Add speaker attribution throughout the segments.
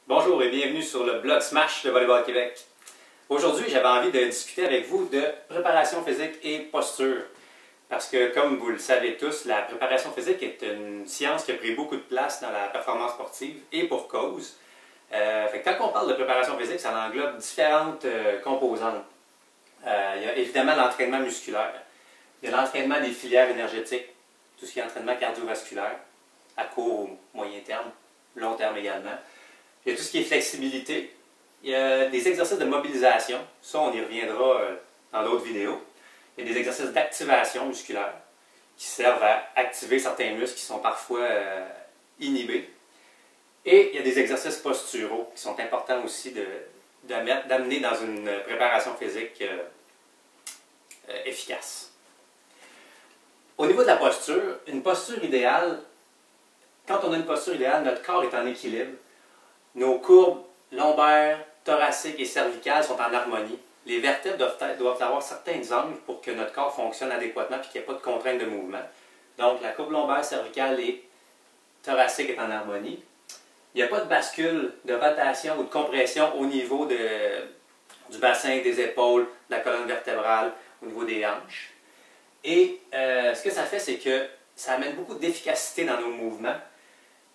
Speaker 1: Bonjour et bienvenue sur le blog Smash de Volleyball Québec. Aujourd'hui, j'avais envie de discuter avec vous de préparation physique et posture. Parce que, comme vous le savez tous, la préparation physique est une science qui a pris beaucoup de place dans la performance sportive et pour cause. Quand on parle de préparation physique, ça englobe différentes composantes. Il y a évidemment l'entraînement musculaire. Il y a l'entraînement des filières énergétiques, tout ce qui est entraînement cardiovasculaire, à court ou moyen terme, long terme également. Il y a tout ce qui est flexibilité. Il y a des exercices de mobilisation. Ça, on y reviendra dans d'autres vidéos. Il y a des exercices d'activation musculaire qui servent à activer certains muscles qui sont parfois inhibés. Et il y a des exercices posturaux qui sont importants aussi d'amener dans une préparation physique efficace. Au niveau de la posture, une posture idéale, quand on a une posture idéale, notre corps est en équilibre. Nos courbes lombaires, thoraciques et cervicales sont en harmonie. Les vertèbres doivent avoir certains angles pour que notre corps fonctionne adéquatement et qu'il n'y ait pas de contrainte de mouvement. Donc, la courbe lombaire, cervicale et thoracique est en harmonie. Il n'y a pas de bascule, de rotation ou de compression au niveau du bassin, des épaules, de la colonne vertébrale, au niveau des hanches. Et ce que ça fait, c'est que ça amène beaucoup d'efficacité dans nos mouvements.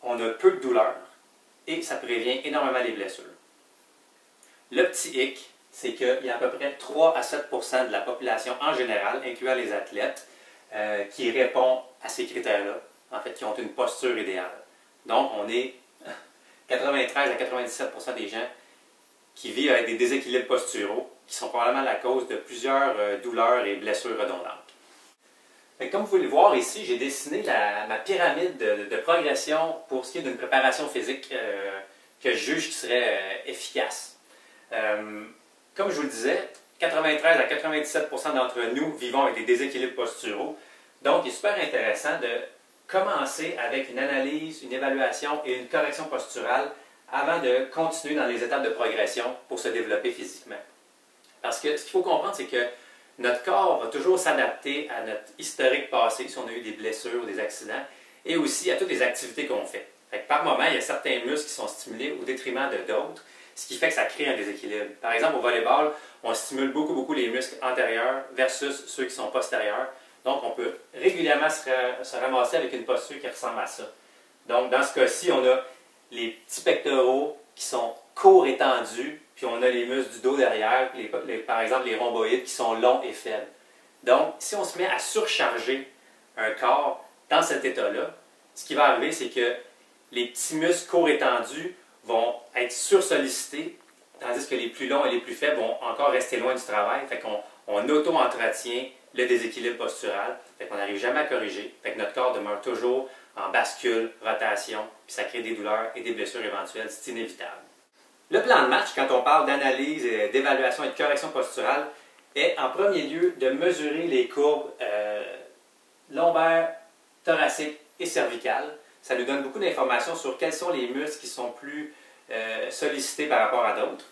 Speaker 1: On a peu de douleur et ça prévient énormément les blessures. Le petit hic, c'est qu'il y a à peu près 3 à 7 % de la population en général, incluant les athlètes, qui répond à ces critères-là, en fait, qui ont une posture idéale. Donc, on est 93 à 97 % des gens qui vivent avec des déséquilibres posturaux, qui sont probablement la cause de plusieurs douleurs et blessures redondantes. Comme vous pouvez le voir ici, j'ai dessiné ma pyramide de progression pour ce qui est d'une préparation physique que je juge qui serait efficace. Comme je vous le disais, 93 à 97 % d'entre nous vivons avec des déséquilibres posturaux. Donc, il est super intéressant de commencer avec une analyse, une évaluation et une correction posturale avant de continuer dans les étapes de progression pour se développer physiquement. Parce que ce qu'il faut comprendre, c'est que notre corps va toujours s'adapter à notre historique passé, si on a eu des blessures ou des accidents, et aussi à toutes les activités qu'on fait. Par moment, il y a certains muscles qui sont stimulés au détriment de d'autres, ce qui fait que ça crée un déséquilibre. Par exemple, au volleyball, on stimule beaucoup les muscles antérieurs versus ceux qui sont postérieurs. Donc, on peut régulièrement se ramasser avec une posture qui ressemble à ça. Donc, dans ce cas-ci, on a les petits pectoraux qui sont courts et tendus, puis on a les muscles du dos derrière, par exemple les rhomboïdes qui sont longs et faibles. Donc, si on se met à surcharger un corps dans cet état-là, ce qui va arriver, c'est que les petits muscles courts et tendus vont être sursollicités, tandis que les plus longs et les plus faibles vont encore rester loin du travail. Fait qu'on auto-entretient le déséquilibre postural, fait qu'on n'arrive jamais à corriger, fait que notre corps demeure toujours en bascule, rotation, puis ça crée des douleurs et des blessures éventuelles, c'est inévitable. Le plan de match, quand on parle d'analyse, d'évaluation et de correction posturale, est en premier lieu de mesurer les courbes lombaires, thoraciques et cervicales. Ça nous donne beaucoup d'informations sur quels sont les muscles qui sont plus sollicités par rapport à d'autres.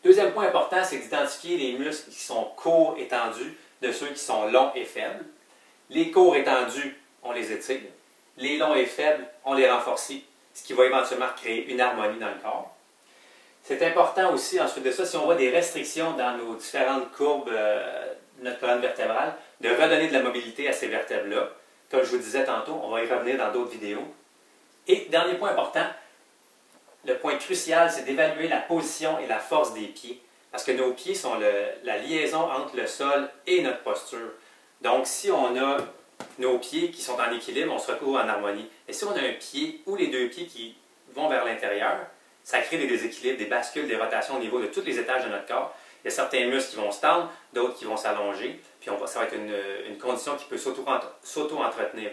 Speaker 1: Deuxième point important, c'est d'identifier les muscles qui sont courts et tendus de ceux qui sont longs et faibles. Les courts et tendus, on les étire. Les longs et faibles, on les renforce, ce qui va éventuellement créer une harmonie dans le corps. C'est important aussi, ensuite de ça, si on voit des restrictions dans nos différentes courbes de notre colonne vertébrale, de redonner de la mobilité à ces vertèbres-là. Comme je vous disais tantôt, on va y revenir dans d'autres vidéos. Et dernier point important, le point crucial, c'est d'évaluer la position et la force des pieds. Parce que nos pieds sont la liaison entre le sol et notre posture. Donc, si on a nos pieds qui sont en équilibre, on se retrouve en harmonie. Et si on a un pied ou les deux pieds qui vont vers l'intérieur, ça crée des déséquilibres, des bascules, des rotations au niveau de tous les étages de notre corps. Il y a certains muscles qui vont se tendre, d'autres qui vont s'allonger, puis ça va être une condition qui peut s'auto-entretenir.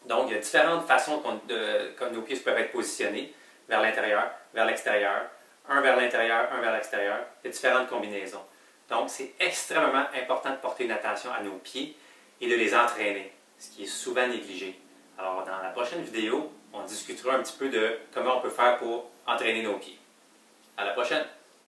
Speaker 1: Donc, il y a différentes façons comme nos pieds peuvent être positionnés, vers l'intérieur, vers l'extérieur, un vers l'intérieur, un vers l'extérieur. Il y a différentes combinaisons. Donc, c'est extrêmement important de porter une attention à nos pieds et de les entraîner, ce qui est souvent négligé. Alors, dans la prochaine vidéo, on discutera un petit peu de comment on peut faire pour entraîner nos pieds. À la prochaine!